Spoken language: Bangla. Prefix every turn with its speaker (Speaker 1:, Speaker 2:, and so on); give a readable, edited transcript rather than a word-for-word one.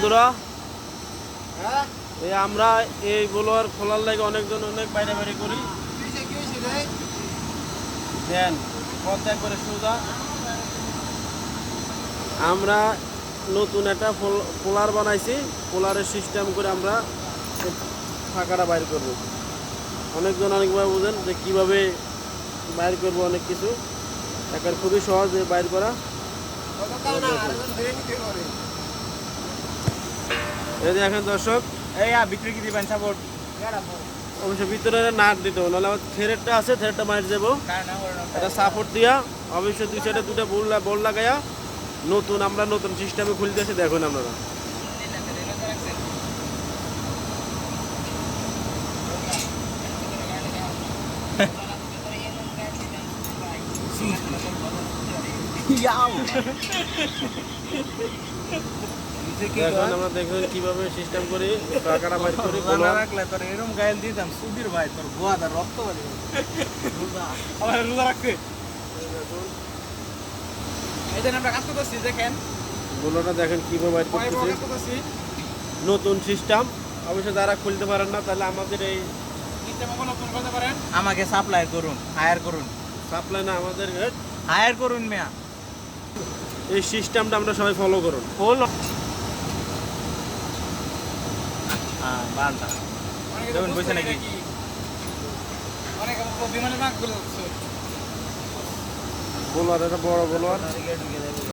Speaker 1: বন্ধুরা, এই আমরা এই ব্লোয়ার খোলার লাগে অনেকজন অনেক বাইরে বাইরে করি। দেন পথ একবারে সোজা। আমরা নতুন একটা পোলার বানাইছি, পোলারের সিস্টেম করে আমরা ফাঁকাটা বাইর করব। অনেকজন অনেকভাবে বুঝেন যে কীভাবে বাইর করব, অনেক কিছু একবার খুবই সহজ বাইর করা। এই দেখেন দর্শক,
Speaker 2: এই ভিতরে কি দিবেন সাপোর্ট?
Speaker 1: অবশ্য ভিতরে নাট দিতে হবে, নাহলে আমার থ্রেডটা আছে, থ্রেডটা মারি দেবো। এটা সাপোর্ট দিয়া অবশ্যই দুই সাইডে দুটো বোল লাগাইয়া নতুন আমরা নতুন সিস্টেমে খুলতেছি। দেখুন আপনারা দেখুন, আমরা দেখুন কিভাবে সিস্টেম করি, টাকাটা বাইর করি।
Speaker 2: রাখলে তোর এরকম গায়েল দিতাম সুধীর ভাই, তোর গোয়াদা রক্ত বাড়ি আমার রোজা রাখতে। এই জন্য আমরা কাজ করতেছি, দেখেন
Speaker 1: গুলোটা দেখেন কিভাবে বাইর করতেছি। নতুন সিস্টেম, অবশ্যই যারা খুলতে পারেন না তাহলে আমাদের এই
Speaker 2: আমাকে সাপ্লাই করুন, হায়ার করুন।
Speaker 1: সাপ্লাই না, আমাদের
Speaker 2: হায়ার করুন মিয়া।
Speaker 1: এই সিস্টেমটা আমরা সবাই ফলো করুন।
Speaker 2: বারটা দেখুন বসে নাকি
Speaker 1: বোলার, এটা বড় বোলার।